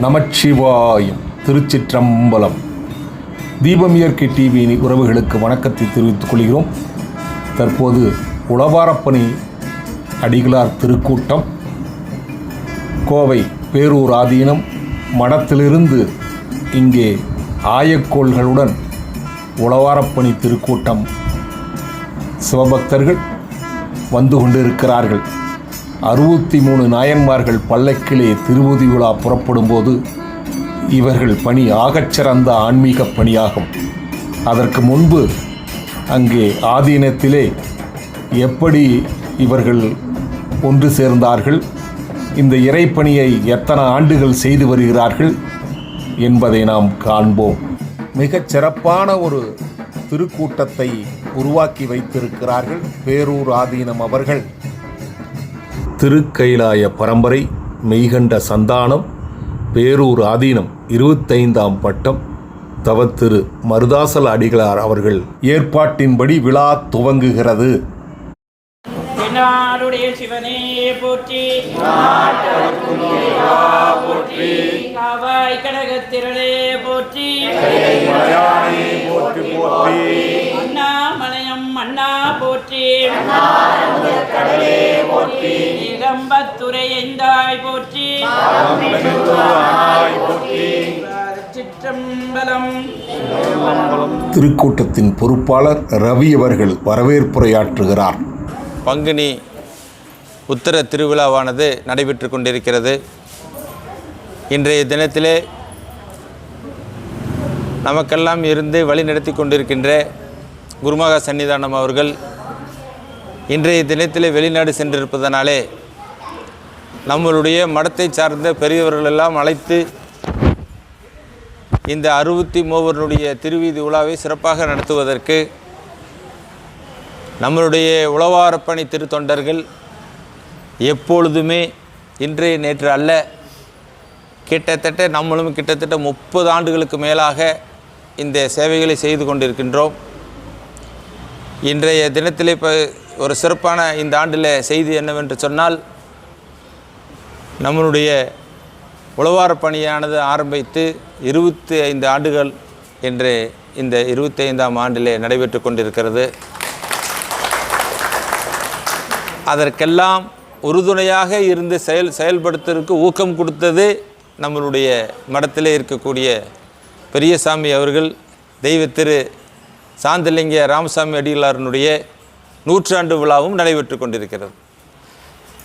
நமச்சிவாயம். திருச்சிற்றம்பலம். தீபம் இயற்கை டிவியின் உறவுகளுக்கு வணக்கத்தை தெரிவித்துக் கொள்கிறோம். தற்போது உளவாரப்பணி அடிகளார் திருக்கூட்டம் கோவை பேரூர் ஆதீனம் மடத்திலிருந்து இங்கே ஆயக்கோள்களுடன் உளவாரப்பணி திருக்கூட்டம் சிவபக்தர்கள் வந்து கொண்டிருக்கிறார்கள். 63 நாயன்மார்கள் பல்லக்கிலே திருவதி விழா புறப்படும் போது இவர்கள் பணி ஆகச்சிறந்த ஆன்மீக பணியாகும். அதற்கு முன்பு அங்கே ஆதீனத்திலே எப்படி இவர்கள் ஒன்று சேர்ந்தார்கள், இந்த இறைப்பணியை எத்தனை ஆண்டுகள் செய்து வருகிறார்கள் என்பதை நாம் காண்போம். மிகச் சிறப்பான ஒரு திருக்கூட்டத்தை உருவாக்கி வைத்திருக்கிறார்கள் பேரூர் ஆதீனம் அவர்கள். திருக்கைலாய பரம்பரை மெய்கண்ட சந்தானம் பேரூர் ஆதீனம் 25ஆம் பட்டம் தவத்திரு மருதாசல அடிகளார் அவர்கள் ஏற்பாட்டின்படி விழா துவங்குகிறது. நாடுடைய சிவனே போற்றி, காவாய் கடகத்திரளே போற்றி, அண்ணாமலையம் அண்ணா போற்றி, நிகம்பத்துறை எந்தாய் போற்றி, சிற்றம்பலம். திருக்கூட்டத்தின் பொறுப்பாளர் ரவி அவர்கள் வரவேற்புரையாற்றுகிறார். பங்குனி உத்தர திருவிழாவானது நடைபெற்று கொண்டிருக்கிறது. இன்றைய தினத்திலே நமக்கெல்லாம் இருந்து வழி நடத்தி கொண்டிருக்கின்ற குருமகா சன்னிதானம் அவர்கள் இன்றைய தினத்திலே வெளிநாடு சென்றிருப்பதனாலே நம்மளுடைய மடத்தை சார்ந்த பெரியவர்களெல்லாம் அழைத்து இந்த 63 திருவீதி உலாவை சிறப்பாக நடத்துவதற்கு நம்மளுடைய உளவாரப்பணி திருத்தொண்டர்கள் எப்பொழுதுமே இன்றைய நேற்று அல்ல, கிட்டத்தட்ட நம்மளும் கிட்டத்தட்ட 30 ஆண்டுகளுக்கு மேலாக இந்த சேவைகளை செய்து கொண்டிருக்கின்றோம். இன்றைய தினத்தில் இப்போ ஒரு சிறப்பான இந்த ஆண்டில் செய்தி என்னவென்று சொன்னால், நம்மளுடைய உளவாரப்பணியானது ஆரம்பித்து 25 ஆண்டுகள் என்று இந்த 25ஆம் ஆண்டிலே நடைபெற்று கொண்டிருக்கிறது. அதற்கெல்லாம் உறுதுணையாக இருந்து செயல்படுத்துவதற்கு ஊக்கம் கொடுத்தது நம்மளுடைய மடத்திலே இருக்கக்கூடிய பெரியசாமி அவர்கள். தெய்வ திரு சாந்தலிங்க ராமசாமி அடிகளாரனுடைய 100ஆண்டு விழாவும் நடைபெற்று கொண்டிருக்கிறது.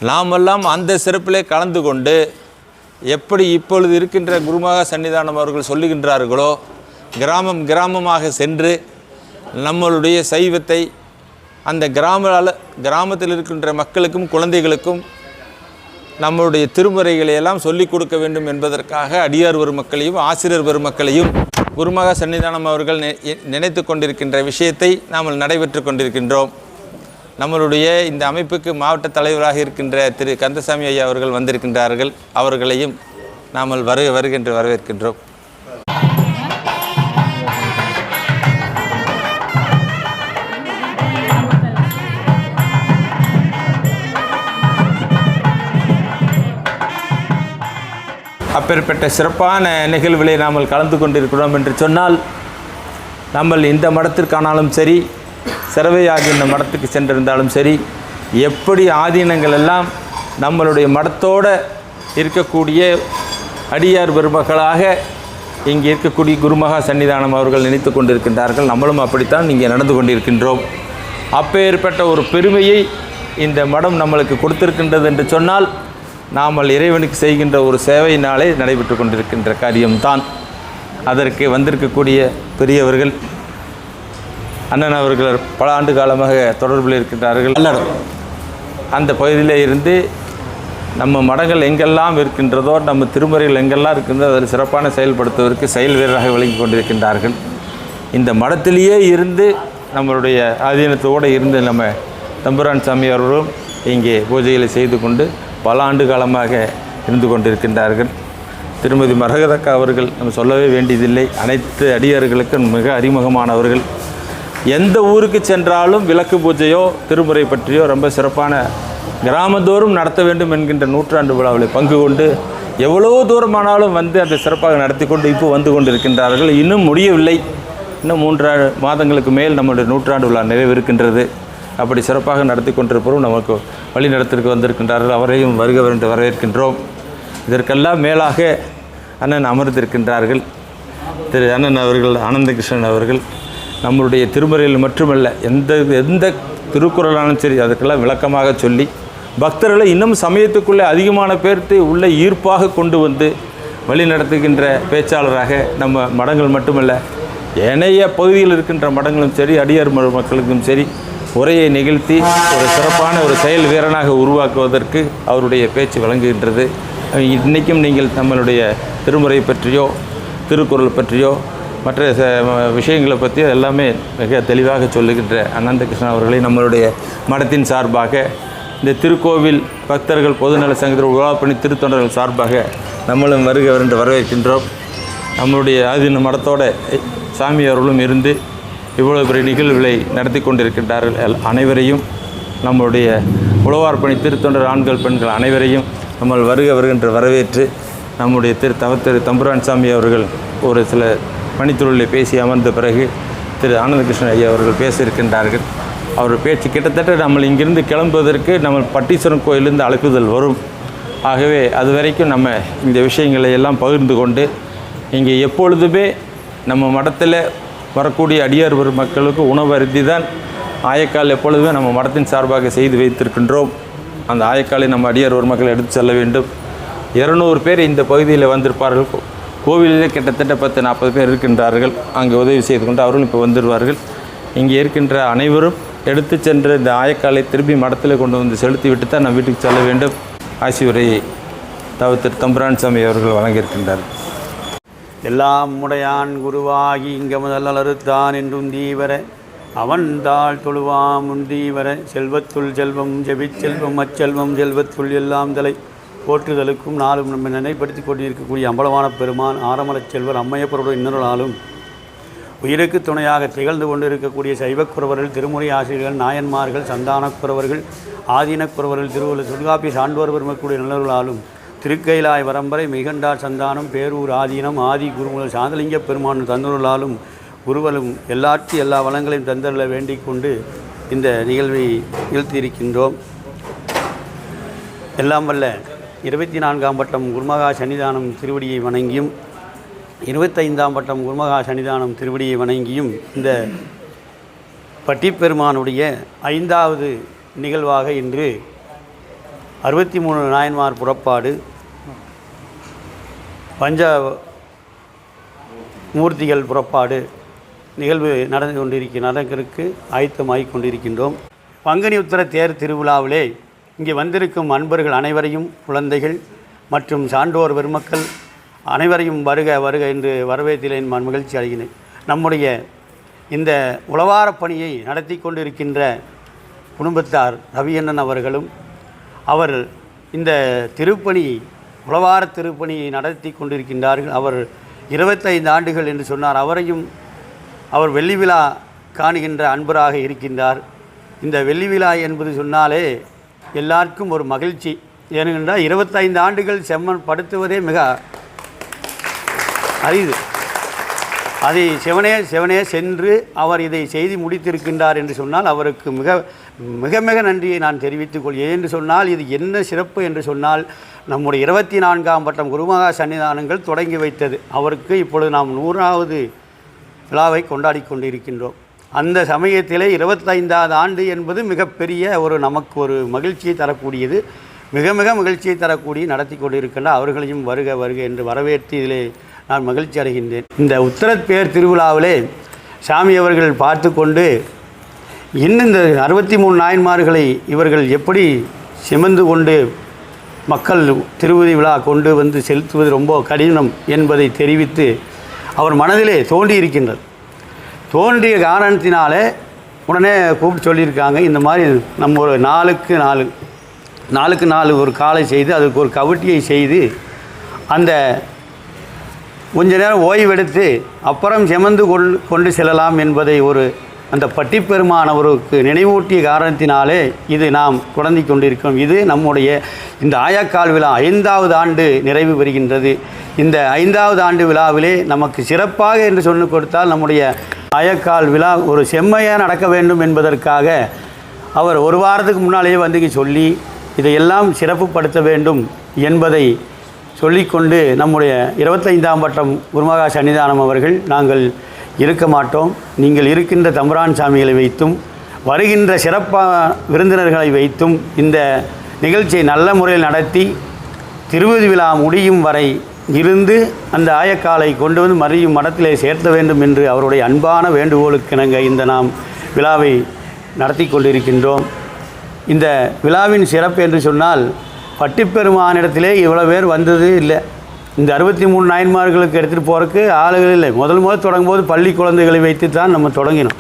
நாமெல்லாம் அந்த சிறப்பிலே கலந்து கொண்டு எப்படி இப்பொழுது இருக்கின்ற குருமகா சன்னிதானம் அவர்கள் சொல்லுகின்றார்களோ, கிராமமாக சென்று நம்மளுடைய சைவத்தை அந்த கிராமத்தில் இருக்கின்ற மக்களுக்கும் குழந்தைகளுக்கும் நம்மளுடைய திருமுறைகளையெல்லாம் சொல்லிக் கொடுக்க வேண்டும் என்பதற்காக அடியார் பெருமக்களையும் ஆசிரியர் பெருமக்களையும் குருமகா சன்னிதானம் அவர்கள் நினைத்து கொண்டிருக்கின்ற விஷயத்தை நாம் நடைபெற்று கொண்டிருக்கின்றோம். நம்மளுடைய இந்த அமைப்புக்கு மாவட்ட தலைவராக இருக்கின்ற திரு கந்தசாமி ஐயா அவர்கள் வந்திருக்கின்றார்கள். அவர்களையும் நாம் வருகின்ற வரவேற்கின்றோம். அப்பேற்பட்ட சிறப்பான நிகழ்வுகளை நாம் கலந்து கொண்டிருக்கிறோம் என்று சொன்னால், நம்ம இந்த மடத்திற்கானாலும் சரி, சிறவை ஆதீன மடத்துக்கு சென்றிருந்தாலும் சரி, எப்படி ஆதீனங்கள் எல்லாம் நம்மளுடைய மடத்தோடு இருக்கக்கூடிய அடியார் பெருமக்களாக இங்கே இருக்கக்கூடிய குருமகா சன்னிதானம் அவர்கள் நினைத்து கொண்டிருக்கின்றார்கள். நம்மளும் அப்படித்தான் இங்கே நடந்து கொண்டிருக்கின்றோம். அப்பேற்பட்ட ஒரு பெருமையை இந்த மடம் நம்மளுக்கு கொடுத்திருக்கின்றது என்று சொன்னால், நாம் இறைவனுக்கு செய்கின்ற ஒரு சேவையினாலே நடைபெற்று கொண்டிருக்கின்ற காரியம்தான். அதற்கு வந்திருக்கக்கூடிய பெரியவர்கள் அண்ணன் அவர்கள் பல ஆண்டு காலமாக தொடர்பில் இருக்கின்றார்கள். அந்த பகுதியில் இருந்து நம்ம மடங்கள் எங்கெல்லாம் இருக்கின்றதோ, நம்ம திருமுறைகள் எங்கெல்லாம் இருக்கின்றதோ அதில் சிறப்பான செயல்படுத்துவதற்கு செயல் வீரராக விளங்கி கொண்டிருக்கின்றார்கள். இந்த மடத்திலேயே இருந்து நம்மளுடைய ஆதீனத்தோடு இருந்து நம்ம தம்புரான் சாமி அவர்களும் இங்கே பூஜைகளை செய்து கொண்டு பல ஆண்டு காலமாக இருந்து கொண்டிருக்கின்றார்கள். திருமதி மரகதக்கா அவர்கள் நம்ம சொல்லவே வேண்டியதில்லை, அனைத்து அடியார்களுக்கும் மிக அறிமுகமானவர்கள். எந்த ஊருக்கு சென்றாலும் விளக்கு பூஜையோ திருமுறை பற்றியோ ரொம்ப சிறப்பான கிராமந்தோறும் நடத்த வேண்டும் என்கின்ற 100ஆண்டு விழாவில் பங்கு கொண்டு எவ்வளோ தூரமானாலும் வந்து அதை சிறப்பாக நடத்தி கொண்டு இப்போ வந்து கொண்டிருக்கின்றார்கள். இன்னும் முடியவில்லை. இன்னும் 3 மாதங்களுக்கு மேல் நம்முடைய நூற்றாண்டு விழா நிறைவேறுகின்றது. அப்படி சிறப்பாக நடத்தி கொண்டிருப்போம். நமக்கு வழி நடத்திற்கு வந்திருக்கின்றார்கள். அவரையும் வருக என்று வரவேற்கின்றோம். இதற்கெல்லாம் மேலாக அண்ணன் அமர்ந்திருக்கின்றார்கள். திரு அண்ணன் அவர்கள், ஆனந்தகிருஷ்ணன் அவர்கள் நம்மளுடைய திருமறையில் மட்டுமல்ல, எந்த திருக்குறளாலும் சரி அதற்கெல்லாம் விளக்கமாக சொல்லி பக்தர்களை இன்னும் சமயத்துக்குள்ளே அதிகமான பேர்த்து உள்ளே ஈர்ப்பாக கொண்டு வந்து வழி நடத்துகின்ற பேச்சாளராக நம்ம மடங்கள் மட்டுமல்ல, ஏனைய பகுதியில் இருக்கின்ற மடங்களும் சரி, அடியார் மக்களுக்கும் சரி உரையை நிகழ்த்தி ஒரு சிறப்பான ஒரு செயல் வீரனாக உருவாக்குவதற்கு அவருடைய பேச்சு வழங்குகின்றது. இன்றைக்கும் நீங்கள் நம்மளுடைய திருமுறை பற்றியோ திருக்குறள் பற்றியோ மற்ற விஷயங்களை பற்றி எல்லாமே மிக தெளிவாக சொல்லுகின்ற அனந்தகிருஷ்ணன் அவர்களை நம்மளுடைய மடத்தின் சார்பாக, இந்த திருக்கோவில் பக்தர்கள் பொதுநல சங்கத்தில் உலாப்பணி திருத்தொண்டர்கள் சார்பாக நம்மளும் வருக என்று வரவேற்கின்றோம். நம்மளுடைய ஆதீன மடத்தோட சாமி அவர்களும் இருந்து இவ்வளோ பெரிய நிகழ்வுகளை நடத்தி கொண்டிருக்கின்றார்கள். அனைவரையும் நம்மளுடைய உழவார்பணி திருத்தொண்டர் ஆண்கள் பெண்கள் அனைவரையும் நம்ம வருகின்ற வரவேற்று நம்முடைய திரு தம்புரான் சாமி அவர்கள் ஒரு சில பணித்துறைகளை பேசி அமர்ந்த பிறகு திரு ஆனந்தகிருஷ்ணன் ஐயா அவர்கள் பேச இருக்கின்றார்கள். அவர் பேச்சு கிட்டத்தட்ட நம்ம இங்கிருந்து கிளம்புவதற்கு நம்ம பட்டீஸ்வரன் கோயிலிருந்து அழைப்புதல் வரும். ஆகவே அது வரைக்கும் நம்ம இந்த விஷயங்களை எல்லாம் பகிர்ந்து கொண்டு இங்கே எப்பொழுதுமே நம்ம மடத்தில் வரக்கூடிய அடியார் மக்களுக்கு உணவு அருந்தி தான் ஆயக்கால் எப்பொழுதுமே நம்ம மடத்தின் சார்பாக செய்து வைத்திருக்கின்றோம். அந்த ஆயக்காலை நம்ம அடியார் மக்கள் எடுத்து செல்ல வேண்டும். 200 பேர் இந்த பகுதியில் வந்திருப்பார்கள். கோவிலிலே கிட்டத்தட்ட 10-40 பேர் இருக்கின்றார்கள். அங்கே உதவி செய்து கொண்டு அவர்களும் இப்போ வந்துடுவார்கள். இங்கே இருக்கின்ற அனைவரும் எடுத்து சென்ற இந்த ஆயக்காலை திருப்பி மடத்தில் கொண்டு வந்து செலுத்தி விட்டு தான் நம்ம வீட்டுக்கு செல்ல வேண்டும். ஆசி உரையை திரு தம்புரான் சாமி அவர்கள் வழங்கியிருக்கின்றார்கள். எல்லாம் உடையான் குருவாகி இங்க முதல் அலறுத்தான் என்றும் தீவர அவன் தாள் தொழுவாம் உந்தீவர செல்வத்துள் செல்வம் செல்வம் அச்செல்வம் செல்வத்துள் எல்லாம் தலை போற்றுதலுக்கும் நாளும் நம்ம நினைப்படுத்தி கொண்டிருக்கக்கூடிய அம்பலமான பெருமான் ஆரமலச் செல்வர் அம்மையப்பருடைய இன்னொருளாலும் உயிருக்கு துணையாக திகழ்ந்து கொண்டிருக்கக்கூடிய சைவக்குறவர்கள், திருமுறை ஆசிரியர்கள், நாயன்மார்கள், சந்தானக்குறவர்கள், ஆதீனக்குறவர்கள், திருவள்ளுவர் தொல்காப்பிய சான்றோர் பெருமக்கூடிய நல்லவர்களாலும் திருக்கைலாய் வரம்பரை மிகண்டார் சந்தானம் பேரூர் ஆதீனம் ஆதி குருமுதல் சாந்தலிங்க பெருமான் தந்தொருளாலும் குருவலும் எல்லாற்று எல்லா வளங்களையும் தந்தரல வேண்டிக் கொண்டு இந்த நிகழ்வை நிகழ்த்தியிருக்கின்றோம். எல்லாம் வல்ல 24ஆம் பட்டம் குருமகா சன்னிதானம் திருவடியை வணங்கியும் 25ஆம் பட்டம் குருமகா சன்னிதானம் திருவடியை வணங்கியும் இந்த பட்டிப்பெருமானுடைய 5வது நிகழ்வாக இன்று 63 நாயன்மார் புறப்பாடு, பஞ்ச மூர்த்திகள் புறப்பாடு நிகழ்வு நடக்கிறதுக்கு ஆயத்தமாகிக் கொண்டிருக்கின்றோம். பங்குனி உத்திர தேர் திருவிழாவிலே இங்கே வந்திருக்கும் அன்பர்கள் அனைவரையும், குழந்தைகள் மற்றும் சான்றோர் பெருமக்கள் அனைவரையும் வருக வருக என்று வரவேற்கிறேன். மகிழ்ச்சி அடைகிறேன். நம்முடைய இந்த உழவாரப் பணியை நடத்தி கொண்டிருக்கின்ற குடும்பத்தார் ரவியண்ணன் அவர்களும் அவர் இந்த திருப்பணி உழவார திருப்பணியை நடத்தி கொண்டிருக்கின்றார்கள். அவர் 25 ஆண்டுகள் என்று சொன்னார். அவரையும் அவர் வெள்ளி விழா காணுகின்ற அன்பராக இருக்கின்றார். இந்த வெள்ளி விழா என்பது சொன்னாலே எல்லாருக்கும் ஒரு மகிழ்ச்சி. ஏனென்றால் 25 ஆண்டுகள் செம்மன் படுத்துவதே மிக அரிது. அதை சிவனே சென்று அவர் இதை செய்து முடித்திருக்கின்றார் என்று சொன்னால் அவருக்கு மிக மிக மிக நன்றியை நான் தெரிவித்துக் கொள்கிறேன். என்று சொன்னால் இது என்ன சிறப்பு என்று சொன்னால் நம்முடைய 24ஆம் பட்டம் குருமகா சன்னிதானங்கள் தொடங்கி வைத்தது. அவருக்கு இப்பொழுது நாம் 100வது விழாவை கொண்டாடி கொண்டிருக்கின்றோம். அந்த சமயத்திலே 25வது ஆண்டு என்பது மிகப்பெரிய நமக்கு ஒரு மகிழ்ச்சியை தரக்கூடியது. மிக மிக மகிழ்ச்சியை தரக்கூடிய நடத்தி கொண்டிருக்கின்ற அவர்களையும் வருக வருக என்று வரவேற்று இதிலே நான் மகிழ்ச்சி அடைகின்றேன். இந்த உத்திரப்பேர் திருவிழாவிலே சாமி அவர்கள் பார்த்து கொண்டு இன்னும் இந்த 63 நாயன்மார்களை இவர்கள் எப்படி சுமந்து கொண்டு மக்கள் திருவதி விழா கொண்டு வந்து செலுத்துவது ரொம்ப கடினம் என்பதை தெரிவித்து அவர் மனதிலே தோன்றியிருக்கின்றது. தோன்றிய காரணத்தினாலே உடனே கூப்பிட்டு சொல்லியிருக்காங்க, இந்த மாதிரி நம்ம ஒரு 4க்கு 4 ஒரு காலை செய்து அதுக்கு ஒரு கவிட்டியை செய்து அந்த கொஞ்ச நேரம் ஓய்வெடுத்து அப்புறம் சுமந்து கொண்டு செல்லலாம் என்பதை ஒரு அந்த பட்டிப்பெருமான் அவருக்கு நினைவூட்டிய காரணத்தினாலே இது நாம் தொடர்ந்து கொண்டிருக்கிறோம். இது நம்முடைய இந்த ஆயக்கால் விழா 5வது ஆண்டு நிறைவு பெறுகின்றது. இந்த 5வது ஆண்டு விழாவிலே நமக்கு சிறப்பாக என்று சொல்லி கொடுத்தால் நம்முடைய ஆயக்கால் விழா ஒரு செம்மையாக நடக்க வேண்டும் என்பதற்காக அவர் ஒரு வாரத்துக்கு முன்னாலேயே வந்து சொல்லி இதையெல்லாம் சிறப்புப்படுத்த வேண்டும் என்பதை சொல்லிக்கொண்டு நம்முடைய 25ஆம் பட்டம் குருமகா சன்னிதானம் அவர்கள் நாங்கள் இருக்க மாட்டோம், நீங்கள் இருக்கின்ற தம்புரான் சாமிகளை வைத்தும் வருகின்ற சிறப்பான விருந்தினர்களை வைத்தும் இந்த நிகழ்ச்சியை நல்ல முறையில் நடத்தி திருவிழி விழா முடியும் வரை இருந்து அந்த ஆயக்காலை கொண்டு வந்து மறுபடியும் மடத்திலே சேர்த்த வேண்டும் என்று அவருடைய அன்பான வேண்டுகோளுக்கிணங்க இந்த நாம் விழாவை நடத்தி கொண்டிருக்கின்றோம். இந்த விழாவின் சிறப்பு என்று சொன்னால் பட்டிப்பெருமானிடத்திலே இவ்வளோ பேர் வந்தது இல்லை. இந்த 63 நாயன்மார்களுக்கு எடுத்துகிட்டு போகிறதுக்கு ஆளுகள் இல்லை. முதல் தொடங்கும்போது பள்ளி குழந்தைகளை வைத்து தான் நம்ம தொடங்கினோம்.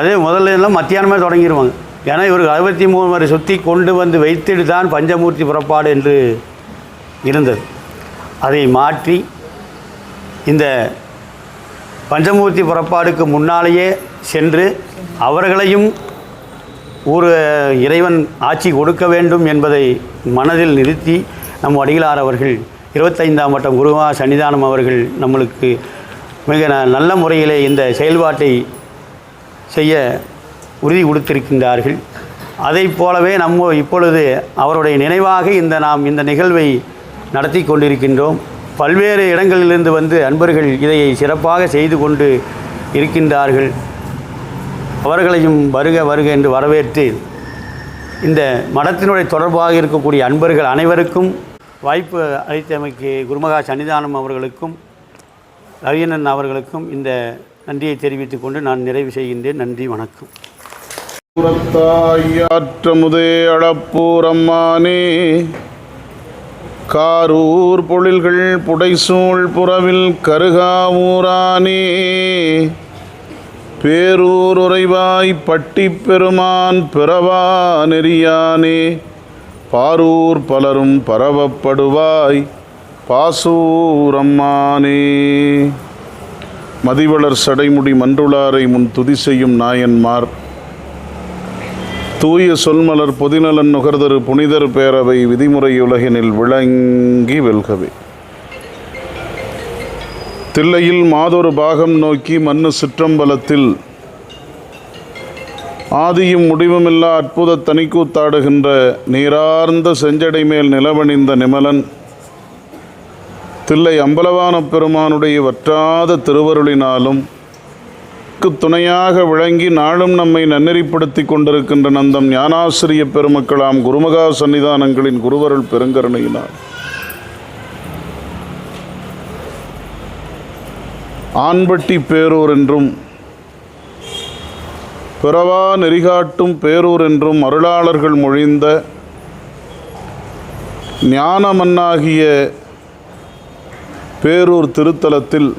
அதே முதல்ல எல்லாம் மத்தியானமே தொடங்கிடுவாங்க. ஏன்னா இவருக்கு 63 வரை சுற்றி கொண்டு வந்து வைத்துட்டு தான் பஞ்சமூர்த்தி புறப்பாடு என்று இருந்தது. அதை மாற்றி இந்த பஞ்சமூர்த்தி புறப்பாடுக்கு முன்னாலேயே சென்று அவர்களையும் ஒரு இறைவன் ஆட்சி கொடுக்க வேண்டும் என்பதை மனதில் நிறுத்தி நம் அடிகளார் அவர்கள் 25ஆம் பட்டம் குருமகா சன்னிதானம் அவர்கள் நம்மளுக்கு மிக நல்ல முறையிலே இந்த செயல்பாட்டை செய்ய உறுதி கொடுத்திருக்கின்றார்கள். அதை போலவே நம்ம இப்பொழுது அவருடைய நினைவாக நாம் இந்த நிகழ்வை நடத்தி கொண்டிருக்கின்றோம். பல்வேறு இடங்களிலிருந்து வந்து அன்பர்கள் இதை சிறப்பாக செய்து கொண்டு இருக்கின்றார்கள். அவர்களையும் வருக வருக என்று வரவேற்று இந்த மடத்தினுடைய தொடர்பாக இருக்கக்கூடிய அன்பர்கள் அனைவருக்கும் வாய்ப்பு அளித்தமைக்கு குருமகா சன்னிதானம் அவர்களுக்கும் ரவியண்ணன் அவர்களுக்கும் இந்த நன்றியை தெரிவித்துக் கொண்டு நான் நிறைவு செய்கின்றேன். நன்றி, வணக்கம். ஆற்றமுதே அளப்பூரம்மானே காரூர் பொழில்கள் புடைசூழ் புறவில் கருகாவூரானே பேரூர் உறைவாய் பட்டிப் பெருமான் பிறவா நெறியானே பாரூர் பலரும் பரவப்படுவாய் பாசூரம்மானே மதிவளர் சடைமுடி மன்றுளாரை முன் துதி செய்யும் நாயன்மார் தூய சொல்மலர் பொதிநலன் நுகர்தரு புனிதர் பேரவை விதிமுறையுலகினில் விளங்கி வெல்கவே தில்லையில் மாதொரு பாகம் நோக்கி மண்ணு சிற்றம்பலத்தில் ஆதியும் முடிவுமில்லா அற்புத தனிக்கூத்தாடுகின்ற நீரார்ந்த செஞ்சடை மேல் நிலவணிந்த நிமலன் தில்லை அம்பலவான பெருமானுடைய வற்றாத திருவருளினாலும் துணையாக விளங்கி நாளும் நம்மை நன்னெறிப்படுத்தி கொண்டிருக்கின்ற நந்தம் ஞானாசிரிய பெருமக்களாம் குருமகா சன்னிதானங்களின் குருவருள் பெருங்கருணையினார் ஆண்பட்டி பேரூர் என்றும் பிறவா நெறிகாட்டும் பேரூர் என்றும் அருளாளர்கள் மொழிந்த ஞானமன்னாகிய பேரூர் திருத்தலத்தில்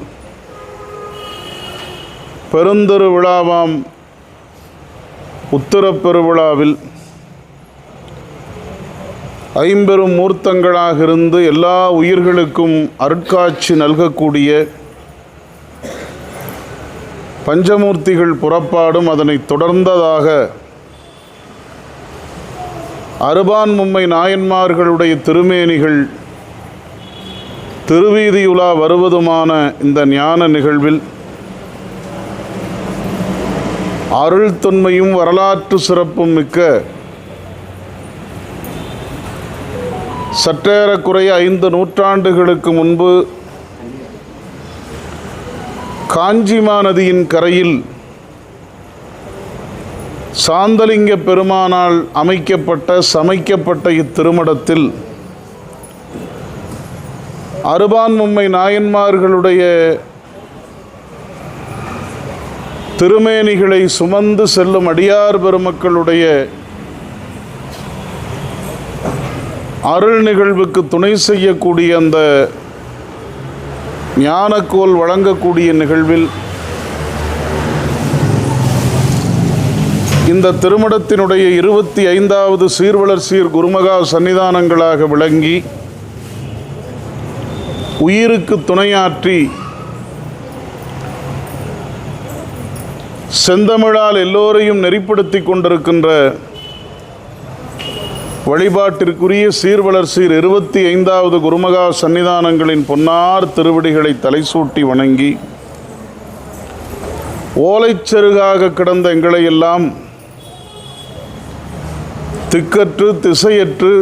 பெருந்தரு விழாவாம் உத்தரப் பெருவிழாவில் ஐம்பெரும் மூர்த்தங்களாக இருந்து எல்லா உயிர்களுக்கும் அருட்காட்சி நல்கக்கூடிய பஞ்சமூர்த்திகள் புறப்பாடும் அதனைத் தொடர்ந்ததாக அறுபான் மும்மை நாயன்மார்களுடைய திருமேனிகள் திருவீதியுலா வருவதுமான இந்த ஞான நிகழ்வில் அருள் தொன்மையும் வரலாற்று சிறப்பும் மிக்க சற்றேறக்குறைய 5 நூற்றாண்டுகளுக்கு முன்பு காஞ்சிமா நதியின் கரையில் சாந்தலிங்க பெருமானால் சமைக்கப்பட்ட இத்திருமடத்தில் அறுபான் மும்மை நாயன்மார்களுடைய திருமேனிகளை சுமந்து செல்லும் அடியார் பெருமக்களுடைய அருள் நிகழ்வுக்கு துணை செய்யக்கூடிய அந்த ஞானக்கோல் வழங்கக்கூடிய நிகழ்வில் இந்த திருமடத்தினுடைய 25வது சீர்வளர் சீர் குருமகா சன்னிதானங்களாக விளங்கி உயிருக்கு துணையாற்றி செந்தமிழால் எல்லோரையும் நெறிப்படுத்தி கொண்டிருக்கின்ற வழிபாட்டிற்குரிய சீர்வளர் சீர் 25வது குருமகா சன்னிதானங்களின் பொன்னார் திருவடிகளை தலைசூட்டி வணங்கி ஓலைச்செருகாக கிடந்த எங்களை எல்லாம் திக்கற்று திசையற்று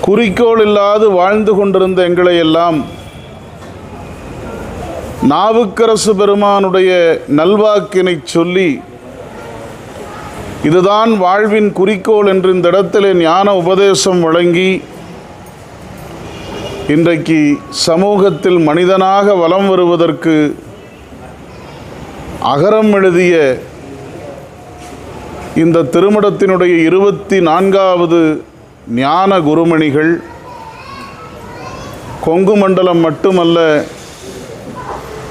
குறிக்கோள் இல்லாது வாழ்ந்து கொண்டிருந்த எங்களை எல்லாம் நாவுக்கரசு பெருமானுடைய நல்வாக்கினை சொல்லி இதுதான் வாழ்வின் குறிக்கோள் என்று இந்த இடத்திலே ஞான உபதேசம் வழங்கி இன்றைக்கு சமூகத்தில் மனிதனாக வலம் வருவதற்கு அகரம் எழுதிய இந்த திருமடத்தினுடைய 24வது ஞான குருமணிகள் கொங்கு மண்டலம் மட்டுமல்ல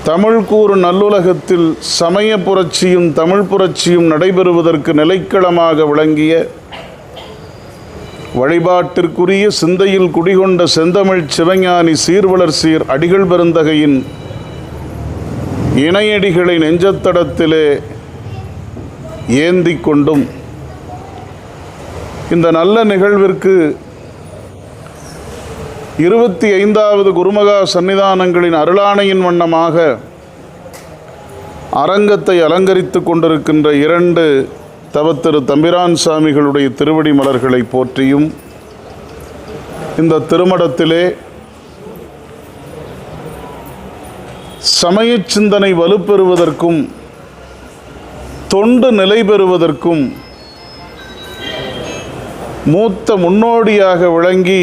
தமிழ் கூறு நல்லுலகத்தில் சமய புரட்சியும் தமிழ் புரட்சியும் நடைபெறுவதற்கு நிலைக்களமாக விளங்கிய வழிபாட்டிற்குரிய சிந்தையில் குடிகொண்ட செந்தமிழ் சிவஞானி சீர்வளர் சீர் அடிகள் பெருந்தகையின் இணையடிகளை நெஞ்சத்தடத்திலே ஏந்தி கொண்டும் இந்த நல்ல நிகழ்விற்கு 25வது குருமகா சன்னிதானங்களின் அருளாணையின் வண்ணமாக அரங்கத்தை அலங்கரித்து கொண்டிருக்கின்ற 2 தவத்திரு தம்பிரான் சாமிகளுடைய திருவடி மலர்களை போற்றியும் இந்த திருமடத்திலே சமய சிந்தனை வலுப்பெறுவதற்கும் தொண்டு நிலை பெறுவதற்கும் மூத்த முன்னோடியாக விளங்கி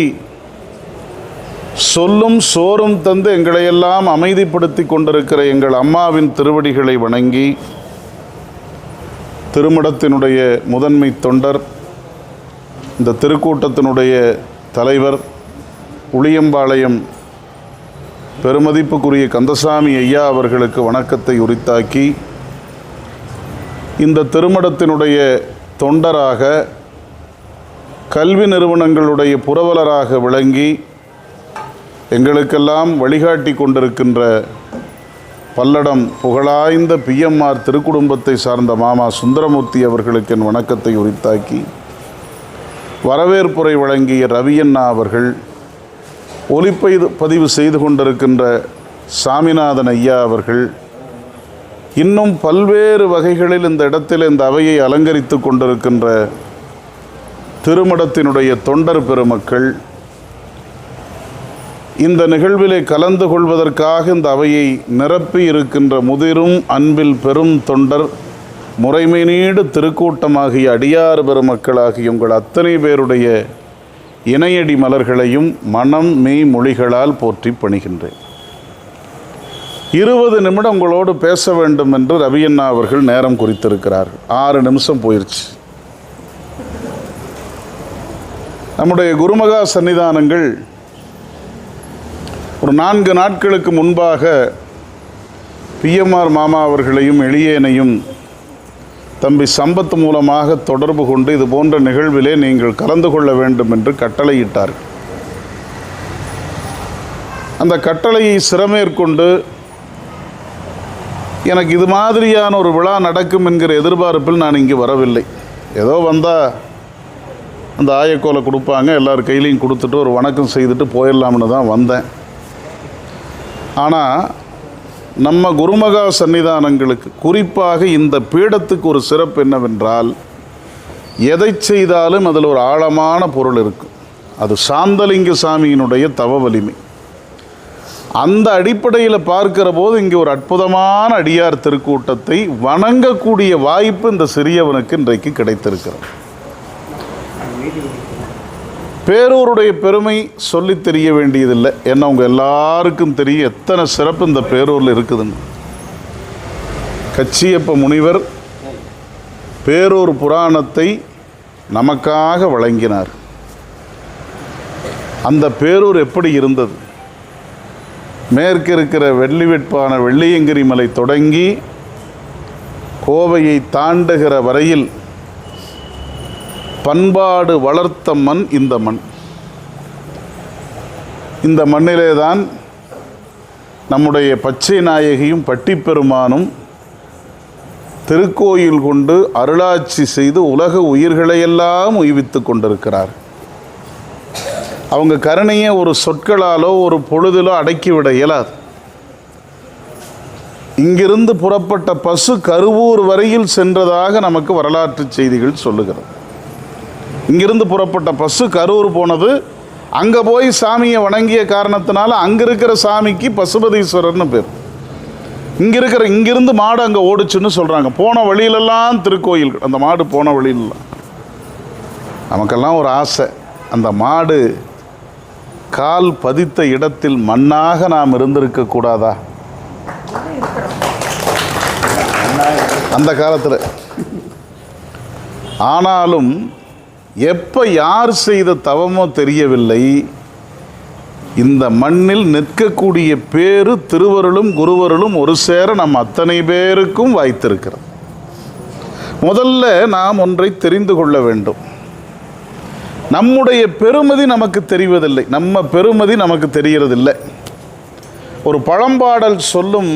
சொல்லும் சோறும் தந்து எங்களையெல்லாம் அமைதிப்படுத்தி கொண்டிருக்கிற எங்கள் அம்மாவின் திருவடிகளை வணங்கி திருமடத்தினுடைய முதன்மை தொண்டர் இந்த திருக்கூட்டத்தினுடைய தலைவர் உளியம்பாளையம் பெருமதிப்புக்குரிய கந்தசாமி ஐயா அவர்களுக்கு வணக்கத்தை உரித்தாக்கி இந்த திருமடத்தினுடைய தொண்டராக கல்வி நிறுவனங்களுடைய புரவலராக விளங்கி எங்களுக்கெல்லாம் வழிகாட்டி கொண்டிருக்கின்ற பல்லடம் புகழாய்ந்த பிஎம்ஆர் திருக்குடும்பத்தை சார்ந்த மாமா சுந்தரமூர்த்தி அவர்களுக்கு என் வணக்கத்தை உரித்தாக்கி வரவேற்புரை வழங்கிய ரவியண்ணா அவர்கள் ஒலிப்பதிவு செய்து கொண்டிருக்கின்ற சாமிநாதன் ஐயா அவர்கள் இன்னும் பல்வேறு வகைகளில் இந்த இடத்தில் இந்த அவையை அலங்கரித்து கொண்டிருக்கின்ற திருமடத்தினுடைய தொண்டர் பெருமக்கள் இந்த நிகழ்விலே கலந்து கொள்வதற்காக இந்த அவையை நிரப்பி இருக்கின்ற முதிரும் அன்பில் பெரும் தொண்டர் முறைமை நீடு திருக்கூட்டமாகிய அடியார் பெருமக்களாகிய உங்கள் அத்தனை பேருடைய இணையடி மலர்களையும் மனம் மெய் மொழிகளால் போற்றி பணிகின்றேன். 20 நிமிடம் உங்களோடு பேச வேண்டும் என்று ரவியண்ணா அவர்கள் நேரம் குறித்திருக்கிறார். 6 நிமிஷம் போயிடுச்சு. நம்முடைய குருமகா சன்னிதானங்கள் ஒரு 4 நாட்களுக்கு முன்பாக பிஎம்ஆர் மாமா அவர்களையும் எளியேனையும் தம்பி சம்பத் மூலமாக தொடர்பு கொண்டு இது போன்ற நிகழ்விலே நீங்கள் கலந்து கொள்ள வேண்டும் என்று கட்டளையிட்டார்கள். அந்த கட்டளையை சிரமேற்கொண்டு எனக்கு இது மாதிரியான ஒரு விழா நடக்கும் என்கிற எதிர்பார்ப்பில் நான் இங்கே வரவில்லை. ஏதோ வந்தால் அந்த ஆயக்கோலை கொடுப்பாங்க, எல்லார் கையிலையும் கொடுத்துட்டு ஒரு வணக்கம் செய்துட்டு போயிடலாம்னு தான் வந்தேன். ஆனால் நம்ம குருமகா சன்னிதானங்களுக்கு குறிப்பாக இந்த பீடத்துக்கு ஒரு சிறப்பு என்னவென்றால் எதை செய்தாலும் அதில் ஒரு ஆழமான பொருள் இருக்கும். அது சாந்தலிங்க சாமியினுடைய தவ வலிமை. அந்த அடிப்படையில் பார்க்கிற போது இங்கே ஒரு அற்புதமான அடியார் திருக்கூட்டத்தை வணங்கக்கூடிய வாய்ப்பு இந்த சிறியவனுக்கு இன்றைக்கு கிடைத்திருக்கிறது. பேரூருடைய பெருமை சொல்லி தெரிய வேண்டியதில்லை. ஏன்னா உங்கள் எல்லாருக்கும் தெரியும் எத்தனை சிறப்பு இந்த பேரூரில் இருக்குதுன்னு. கச்சியப்ப முனிவர் பேரூர் புராணத்தை நமக்காக வழங்கினார். அந்த பேரூர் எப்படி இருந்தது? மேற்கு இருக்கிற வெள்ளிவெட்பான வெள்ளியங்கிரி மலை தொடங்கி கோவையை தாண்டுகிற வரையில் பண்பாடு வளர்த்த மண் இந்த மண். இந்த மண்ணிலே தான் நம்முடைய பச்சை நாயகியும் பட்டிப்பெருமானும் திருக்கோயில் கொண்டு அருளாட்சி செய்து உலக உயிர்களையெல்லாம் உய்வித்து கொண்டிருக்கிறார். அவங்க கருணையை ஒரு சொற்களாலோ ஒரு பொழுதிலோ அடக்கிவிட இயலாது. இங்கிருந்து புறப்பட்ட பசு கருவூர் வரையில் சென்றதாக நமக்கு வரலாற்று செய்திகள் சொல்லுகிறது. இங்கிருந்து புறப்பட்ட பசு கரூர் போனது, அங்கே போய் சாமியை வணங்கிய காரணத்தினால அங்கே இருக்கிற சாமிக்கு பசுபதீஸ்வரர்னு பேர். இங்கிருந்து மாடு அங்கே ஓடுச்சுன்னு சொல்கிறாங்க. போன வழியிலெல்லாம் திருக்கோயில், அந்த மாடு போன வழியிலெல்லாம். நமக்கெல்லாம் ஒரு ஆசை, அந்த மாடு கால் பதித்த இடத்தில் மண்ணாக நாம் இருந்திருக்க கூடாதா? அந்த காலத்தில். ஆனாலும் எப்போ யார் செய்த தவமோ தெரியவில்லை, இந்த மண்ணில் நிற்கக்கூடிய பேரு திருவருளும் குருவருளும் ஒரு சேர நம் அத்தனை பேருக்கும் வாய்த்திருக்கிறது. முதல்ல நாம் ஒன்றை தெரிந்து கொள்ள வேண்டும். நம்முடைய பெருமதி நமக்கு தெரிவதில்லை, நம்ம பெருமதி நமக்கு தெரிகிறதில்லை. ஒரு பழம்பாடல் சொல்லும்,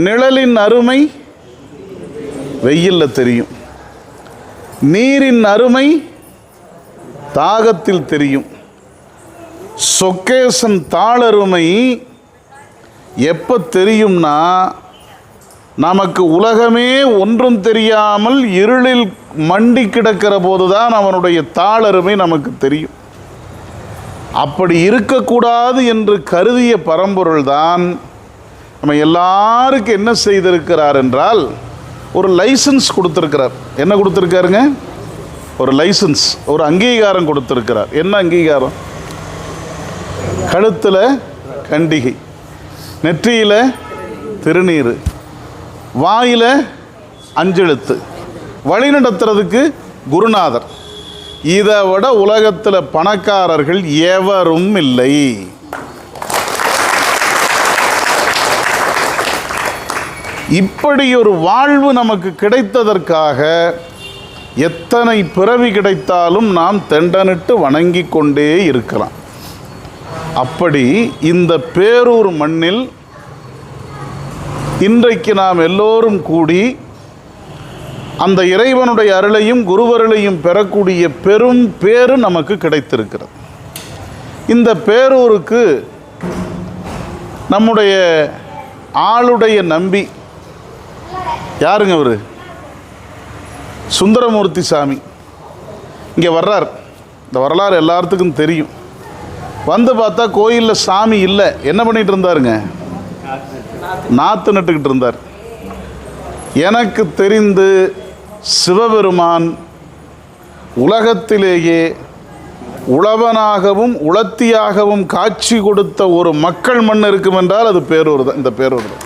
நிழலின் அருமை வெயிலில் தெரியும், நீரின் அருமை தாகத்தில் தெரியும், சொக்கேசன் தாளருமை எப்போ தெரியும்னா, நமக்கு உலகமே ஒன்றும் தெரியாமல் இருளில் மண்டி கிடக்கிற போதுதான் அவனுடைய தாளருமை நமக்கு தெரியும். அப்படி இருக்கக்கூடாது என்று கருதிய பரம்பொருள்தான் நம்ம எல்லாருக்கும் என்ன செய்திருக்கிறார் என்றால், ஒரு லைசன்ஸ் கொடுத்துருக்கிறார். என்ன கொடுத்துருக்காருங்க? ஒரு லைசன்ஸ், ஒரு அங்கீகாரம் கொடுத்துருக்கிறார். என்ன அங்கீகாரம்? கழுத்தில் கண்டிகை, நெற்றியில் திருநீர், வாயில் அஞ்செழுத்து, வழி நடத்துறதுக்கு குருநாதர். இதை விட உலகத்தில் பணக்காரர்கள் எவரும் இல்லை. இப்படி ஒரு வாழ்வு நமக்கு கிடைத்ததற்காக எத்தனை பிறவி கிடைத்தாலும் நாம் தெண்டனிட்டு வணங்கி கொண்டே இருக்கலாம். அப்படி இந்த பேரூர் மண்ணில் இன்றைக்கு நாம் எல்லோரும் கூடி அந்த இறைவனுடைய அருளையும் குருவருளையும் பெறக்கூடிய பெரும் பேரு நமக்கு கிடைத்திருக்கிறது. இந்த பேரூருக்கு நம்முடைய ஆளுடைய நம்பி யாருங்க? அவர் சுந்தரமூர்த்தி சாமி இங்கே வர்றார். இந்த வரலாறு எல்லாத்துக்கும் தெரியும். வந்து பார்த்தா கோயிலில் சாமி இல்லை. என்ன பண்ணிகிட்டு இருந்தாருங்க? நாற்று நட்டுக்கிட்டு இருந்தார். எனக்கு தெரிந்து சிவபெருமான் உலகத்திலேயே உழவனாகவும் உளத்தியாகவும் காட்சி கொடுத்த ஒரு மக்கள் மண் இருக்கும் என்றால் அது பேரூர் தான். இந்த பேரூர் தான்.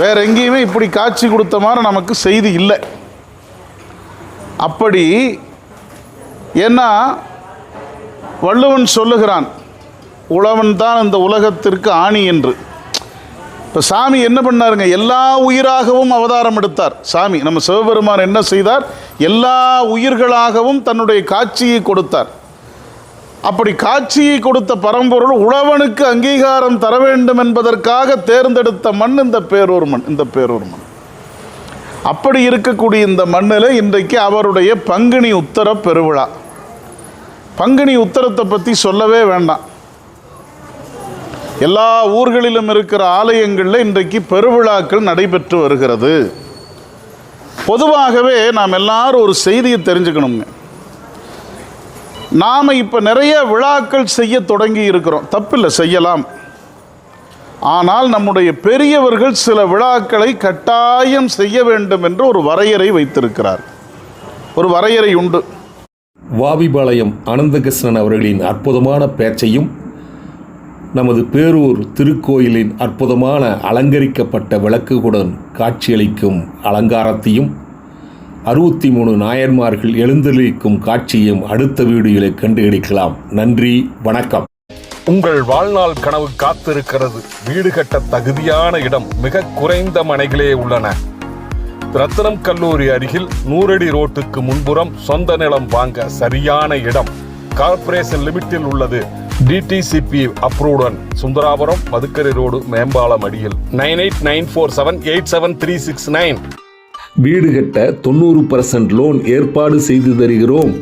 வேற எங்கேயுமே இப்படி காட்சி கொடுத்த மாதிரி நமக்கு செய்தி இல்லை. அப்படி ஏன்னா வள்ளுவன் சொல்லுகிறான், உழவன் தான் இந்த உலகத்திற்கு ஆணி என்று. இப்போ சாமி என்ன பண்ணாருங்க? எல்லா உயிராகவும் அவதாரம் எடுத்தார். சாமி நம்ம சிவபெருமான் என்ன செய்தார்? எல்லா உயிர்களாகவும் தன்னுடைய காட்சியை கொடுத்தார். அப்படி காட்சியை கொடுத்த பரம்பொருள் உழவனுக்கு அங்கீகாரம் தர வேண்டும் என்பதற்காக தேர்ந்தெடுத்த மண் இந்த பேரூர் மண். இந்த பேரூர் மண். அப்படி இருக்கக்கூடிய இந்த மண்ணில் இன்றைக்கு அவருடைய பங்குனி உத்தர பெருவிழா. பங்குனி உத்தரத்தை பற்றி சொல்லவே வேண்டாம். எல்லா ஊர்களிலும் இருக்கிற ஆலயங்களில் இன்றைக்கு பெருவிழாக்கள் நடைபெற்று வருகிறது. பொதுவாகவே நாம் எல்லாரும் ஒரு செய்தியை தெரிஞ்சுக்கணுங்க. நாம் இப்போ நிறைய விழாக்கள் செய்ய தொடங்கி இருக்கிறோம். தப்பில்லை, செய்யலாம். ஆனால் நம்முடைய பெரியவர்கள் சில விழாக்களை கட்டாயம் செய்ய வேண்டும் என்று ஒரு வரையறை வைத்திருக்கிறார். ஒரு வரையறை உண்டு. வாவிபாளையம் அனந்தகிருஷ்ணன் அவர்களின் அற்புதமான பேச்சையும், நமது பேரூர் திருக்கோயிலின் அற்புதமான அலங்கரிக்கப்பட்ட விளக்குகளுடன் காட்சியளிக்கும் அலங்காரத்தையும், 63 நாயன்மார்கள் எழுந்தருளிக்கும் காட்சியையும் அடுத்த வீடியோவில் கண்டுகளிக்கலாம். நன்றி, வணக்கம். உங்கள் வாழ்நாள் கனவு காத்திருக்கிறது. வீடு கட்ட தகுதியான இடம் மிக குறைந்த மனைகளே உள்ளன. ரத்தினம் கல்லூரி அருகில் 100 அடி ரோட்டுக்கு முன்புறம் சொந்த நிலம் வாங்க சரியான இடம். கார்ப்பரேஷன் லிமிட்டில் உள்ளது. டிடிசிபி அப்ரூவ்டன் சுந்தராபுரம் மதுக்கரை ரோடு மேம்பாலம் அடியில் 9894787369. வீடு கட்ட 90% லோன் ஏற்பாடு செய்து தருகிறோம்.